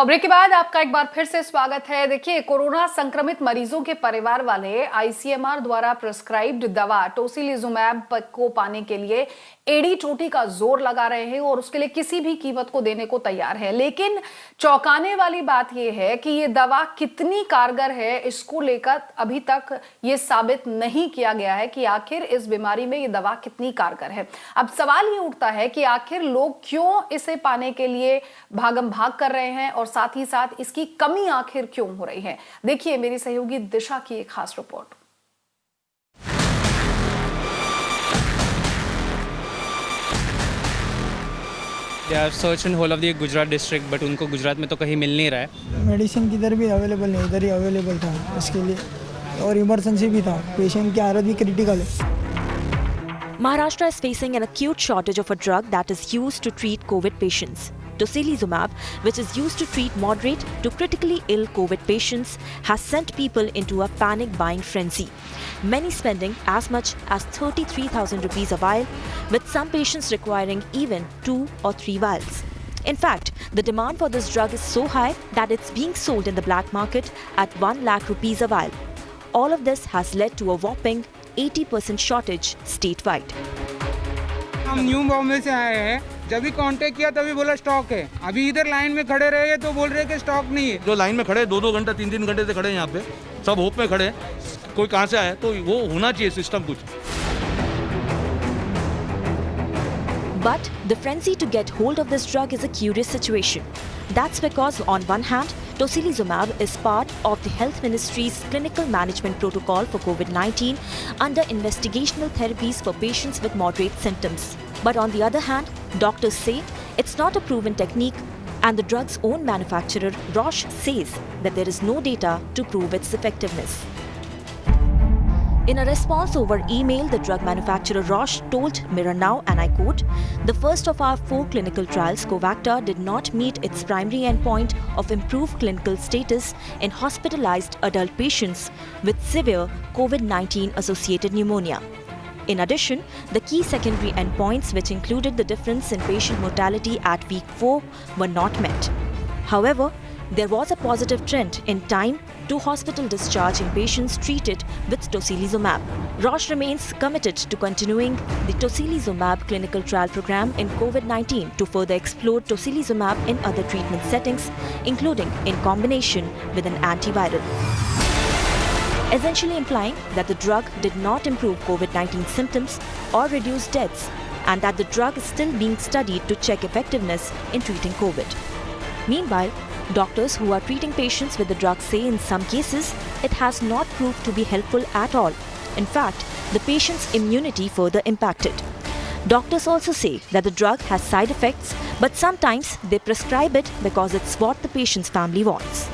और ब्रेक के बाद आपका एक बार फिर से स्वागत है। देखिए, कोरोना संक्रमित मरीजों के परिवार वाले आईसीएमआर द्वारा प्रिस्क्राइब्ड दवा टोसिलिजुमैब को पाने के लिए एड़ी चोटी का जोर लगा रहे हैं और उसके लिए किसी भी कीमत को देने को तैयार है। लेकिन चौंकाने वाली बात यह है कि ये दवा कितनी कारगर है, इसको लेकर अभी तक ये साबित नहीं किया गया है कि आखिर इस बीमारी में ये दवा कितनी कारगर है। अब सवाल ये उठता है कि आखिर लोग क्यों इसे पाने के लिए भागम भाग कर रहे हैं और साथ ही साथ इसकी कमी आखिर क्यों हो रही है। देखिए मेरी सहयोगी दिशा की एक खास report. They are searched in whole of the Gujarat district, but उनको गुजरात में तो कहीं मिल नहीं रहा है। मेडिसिन किधर भी अवेलेबल नहीं, इधर ही अवेलेबल था इसके लिए, और इमरजेंसी भी था, पेशेंट की हालत भी क्रिटिकल है। Maharashtra is facing an acute shortage of a drug that is used to treat COVID patients. Tocilizumab, which is used to treat moderate to critically ill COVID patients, has sent people into a panic buying frenzy. Many spending as much as 33,000 rupees a vial, with some patients requiring even 2 or 3 vials. In fact, the demand for this drug is so high that it's being sold in the black market at 1 lakh rupees a vial. All of this has led to a whopping 80% shortage statewide. हम new Bombay से आए हैं, जब भी contact किया तभी बोला stock है। अभी इधर लाइन में खड़े रहे तो बोल रहे कि स्टॉक नहीं है। जो लाइन में खड़े 2-2 घंटा 3-3 घंटे से खड़े हैं यहाँ पे, सब होप में खड़े हैं, कोई कहाँ से आया, तो वो होना चाहिए सिस्टम कुछ। But the frenzy to get hold of this drug is a curious situation. That's because on one hand, Tocilizumab is part of the Health Ministry's clinical management protocol for COVID-19 under investigational therapies for patients with moderate symptoms. But on the other hand, doctors say it's not a proven technique, and the drug's own manufacturer, Roche, says that there is no data to prove its effectiveness. In a response over email, the drug manufacturer Roche told Mirror Now, and I quote, "The first of our 4 clinical trials, Covacta, did not meet its primary endpoint of improved clinical status in hospitalized adult patients with severe COVID-19 associated pneumonia. In addition, the key secondary endpoints, which included the difference in patient mortality at week 4, were not met. However, there was a positive trend in time to hospital discharge in patients treated with Tocilizumab. Roche remains committed to continuing the Tocilizumab clinical trial program in COVID-19 to further explore Tocilizumab in other treatment settings, including in combination with an antiviral. Essentially implying that the drug did not improve COVID-19 symptoms or reduce deaths, and that the drug is still being studied to check effectiveness in treating COVID. Meanwhile, doctors who are treating patients with the drug say in some cases it has not proved to be helpful at all. In fact, the patient's immunity further impacted. Doctors also say that the drug has side effects, but sometimes they prescribe it because it's what the patient's family wants.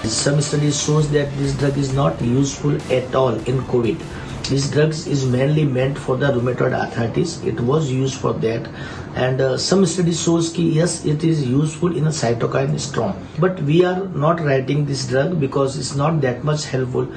Some studies shows that this drug is not useful at all in COVID. This drug is mainly meant for the rheumatoid arthritis. It was used for that, and some studies shows कि yes, it is useful in a cytokine storm. But we are not writing this drug because it's not that much helpful.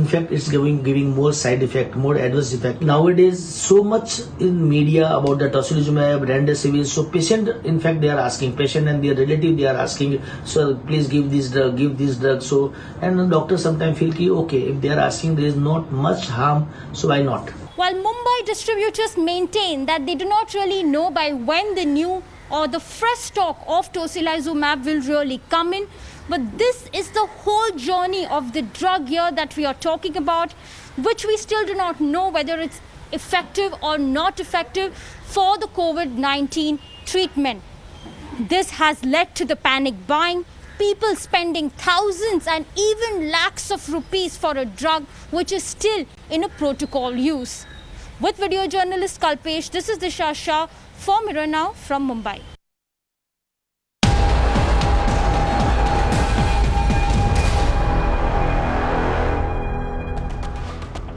In fact, it's giving more side effect, more adverse effect. Nowadays, so much in media about the tocilizumab, remdesivir. So patient, in fact, they are asking, patient and their relative, they are asking, so please give this drug, give this drug. So, and doctors sometimes feel कि okay, if they are asking, there is not much harm, so why not? While Mumbai distributors maintain that they do not really know by when the new or the fresh stock of Tocilizumab will really come in, but this is the whole journey of the drug here that we are talking about, which we still do not know whether it's effective or not effective for the COVID-19 treatment. This has led to the panic buying, people spending thousands and even lakhs of rupees for a drug which is still in a protocol use. With video journalist Kalpesh, this is Disha Shah for Mirror Now from Mumbai.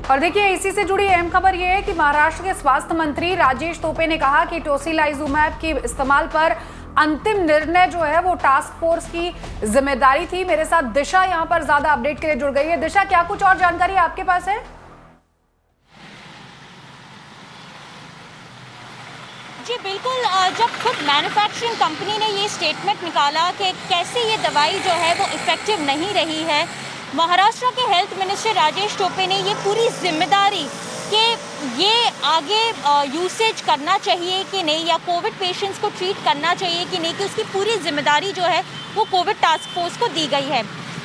और देखिए, इसी से जुड़ी अहम खबर यह है कि महाराष्ट्र के स्वास्थ्य मंत्री राजेश टोपे ने कहा कि टोसिलाइजुमैब के इस्तेमाल पर अंतिम निर्णय जो है वो टास्क फोर्स की जिम्मेदारी थी। मेरे साथ दिशा यहां पर ज्यादा अपडेट के लिए जुड़ गई है। दिशा, क्या कुछ और जानकारी आपके पास है? जी बिल्कुल, जब खुद मैन्युफैक्चरिंग कंपनी ने ये स्टेटमेंट निकाला कि कैसे ये दवाई जो है वो इफ़ेक्टिव नहीं रही है, महाराष्ट्र के हेल्थ मिनिस्टर राजेश टोपे ने ये पूरी जिम्मेदारी कि ये आगे यूसेज करना चाहिए कि नहीं, या कोविड पेशेंट्स को ट्रीट करना चाहिए कि नहीं, कि उसकी पूरी जिम्मेदारी जो है वो कोविड टास्क फोर्स को दी गई है।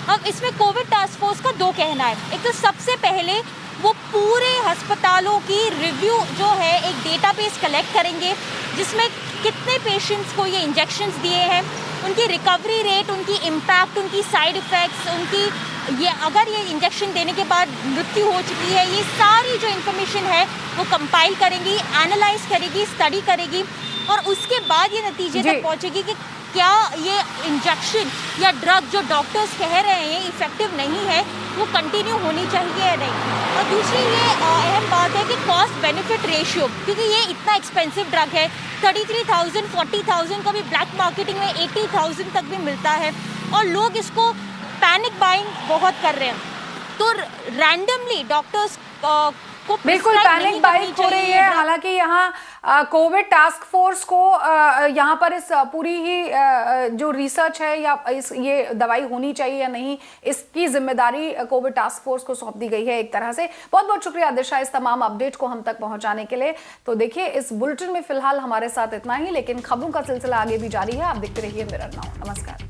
अब इसमें कोविड टास्क फोर्स का दो कहना है। एक तो सबसे पहले वो पूरे अस्पतालों की रिव्यू जो है एक डेटाबेस कलेक्ट करेंगे, जिसमें कितने पेशेंट्स को ये इंजेक्शंस दिए हैं, उनकी रिकवरी रेट, उनकी इम्पैक्ट, उनकी साइड इफ़ेक्ट्स, उनकी ये अगर ये इंजेक्शन देने के बाद मृत्यु हो चुकी है, ये सारी जो इन्फॉर्मेशन है वो कंपाइल करेंगी, एनालाइज करेगी, स्टडी करेगी और उसके बाद ये नतीजे तक पहुँचेगी कि क्या ये इंजेक्शन या ड्रग जो डॉक्टर्स कह रहे हैं इफ़ेक्टिव नहीं है वो कंटिन्यू होनी चाहिए या नहीं। और दूसरी ये अहम बात है कि कॉस्ट बेनिफिट रेशियो, क्योंकि ये इतना एक्सपेंसिव ड्रग है, 33,000 40,000 का भी ब्लैक मार्केटिंग में 80,000 तक भी मिलता है और लोग इसको पैनिक बाइंग बहुत कर रहे हैं। तो रैंडमली डॉक्टर्स को बिल्कुल पैनिक बाइंग हो रही है। हालांकि यहाँ कोविड टास्क फोर्स को यहाँ पर इस पूरी ही जो रिसर्च है या ये दवाई होनी चाहिए या नहीं, इसकी जिम्मेदारी कोविड टास्क फोर्स को सौंप दी गई है एक तरह से। बहुत बहुत शुक्रिया दिशा इस तमाम अपडेट को हम तक पहुंचाने के लिए। तो देखिए इस बुलेटिन में फिलहाल हमारे साथ इतना ही, लेकिन खबरों का सिलसिला आगे भी जारी है। आप देखते रहिए मिरर नाउ। नमस्कार।